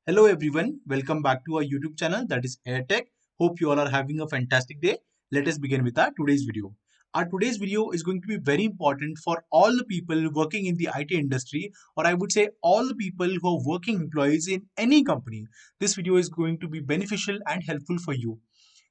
Hello everyone, welcome back to our YouTube channel that is AirTech. Hope you all are having a fantastic day. Let us begin with our today's video. Our today's video is going to be very important for all the people working in the IT industry, or I would say all the people who are working employees in any company. This video is going to be beneficial and helpful for you.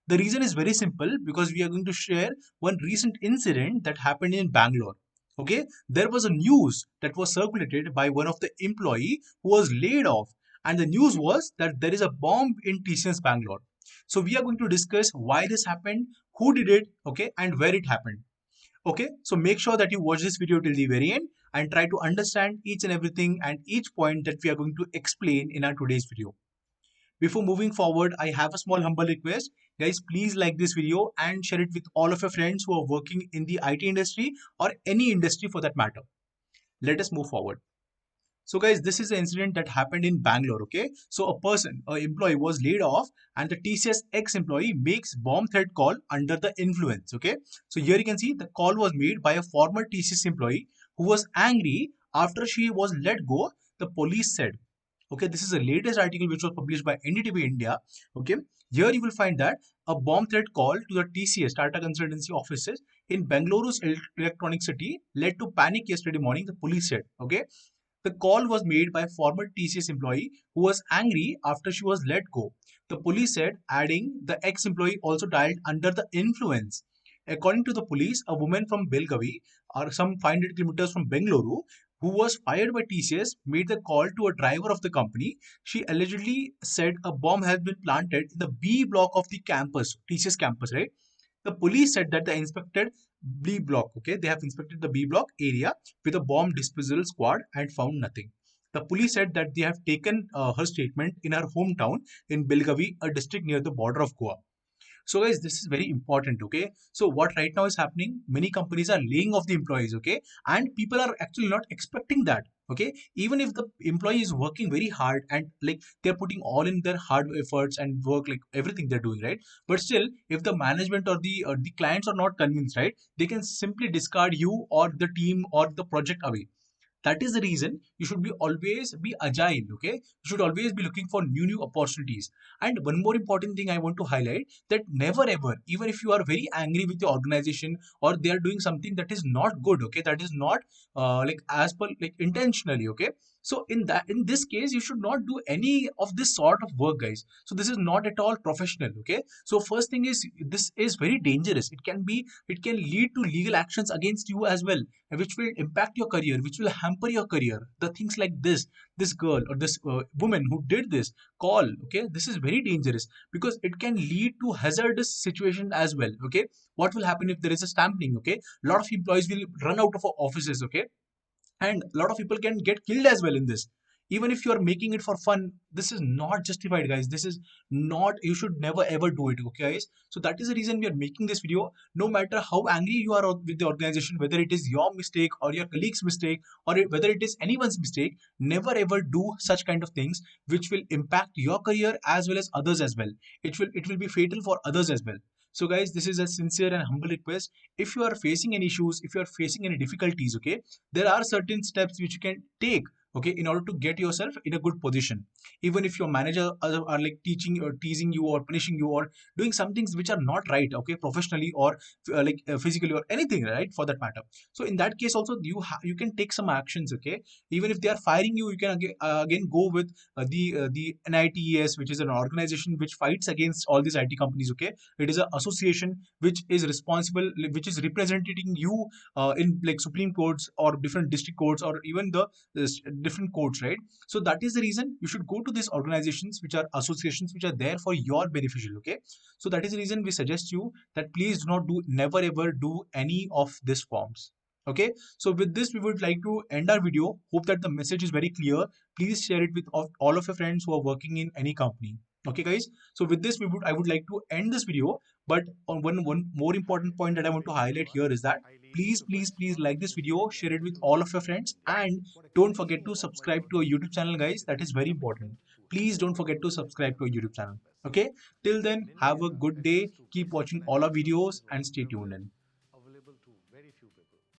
The reason is very simple because we are going to share one recent incident that happened in Bangalore. Okay, there was a news that was circulated by one of the employee who was laid off, and the news was that there is a bomb in TCS Bangalore. So we are going to discuss why this happened, who did it, okay, and where it happened. Okay, so make sure that you watch this video till the very end and try to understand each and everything and each point that we are going to explain in our today's video. Before moving forward, I have a small humble request. Guys, please like this video and share it with all of your friends who are working in the IT industry or any industry for that matter. Let us move forward. So guys, this is an incident that happened in Bangalore, okay? So an employee was laid off and the TCS ex-employee makes bomb threat call under the influence, okay? So here you can see the call was made by a former TCS employee who was angry after she was let go, the police said. Okay, this is the latest article which was published by NDTV India. Okay, here you will find that a bomb threat call to the TCS Tata Consultancy offices in Bengaloru's electronic city led to panic yesterday morning, the police said. Okay, the call was made by a former TCS employee who was angry after she was let go. The police said, adding the ex-employee also died under the influence. According to the police, a woman from Belgavi, or some 500 kilometers from Bengaluru, who was fired by TCS, made the call to a driver of the company. She allegedly said a bomb has been planted in the B block of the campus, TCS campus, right? The police said that they inspected B block, okay? They have inspected the B block area with a bomb disposal squad and found nothing. The police said that they have taken her statement in her hometown in Belgavi, a district near the border of Goa. So guys, this is very important, okay? So what right now is happening, many companies are laying off the employees, okay? And people are actually not expecting that, okay? Even if the employee is working very hard and like they're putting all in their hard efforts and work, like everything they're doing, right? But still, if the management or the clients are not convinced, right, they can simply discard you or the team or the project away. That is the reason you should be always be agile. Okay, you should always be looking for new opportunities. And one more important thing I want to highlight, that never ever, even if you are very angry with the organization or they are doing something that is not good, okay, that is not like as per like intentionally, okay, so in this case you should not do any of this sort of work, guys. So this is not at all professional. Okay, so first thing is, this is very dangerous. It can lead to legal actions against you as well, which will impact your career, which will hamper your career. The things like this girl or this woman who did this call, okay, this is very dangerous because it can lead to hazardous situation as well. Okay, what will happen if there is a stamping? Okay, a lot of employees will run out of offices. Okay, and a lot of people can get killed as well in this. Even if you are making it for fun, this is not justified, guys. This is not, you should never ever do it, okay, guys? So that is the reason we are making this video. No matter how angry you are with the organization, whether it is your mistake or your colleague's mistake or whether it is anyone's mistake, never ever do such kind of things which will impact your career as well as others as well. It will be fatal for others as well. So guys, this is a sincere and humble request. If you are facing any issues, if you are facing any difficulties, okay, there are certain steps which you can take, okay, in order to get yourself in a good position. Even if your manager are like teaching or teasing you or punishing you or doing some things which are not right, okay, professionally or physically or anything, right, for that matter. So in that case also you can take some actions. Okay, even if they are firing you, you can again go with the NITES, which is an organization which fights against all these IT companies. Okay, it is an association which is responsible, which is representing you in like Supreme Courts or different district courts or even the different courts, right? So that is the reason you should go to these organizations, which are associations which are there for your beneficial. Okay, so that is the reason we suggest you that please do not do, never ever do any of these forms. Okay, so with this we would like to end our video. Hope that the message is very clear. Please share it with all of your friends who are working in any company. Okay, guys, so with this I would like to end this video. But on one more important point that I want to highlight here is that please like this video, share it with all of your friends, and don't forget to subscribe to our YouTube channel, guys. That is very important. Please don't forget to subscribe to our YouTube channel. Okay, till then, have a good day, keep watching all our videos and stay tuned in.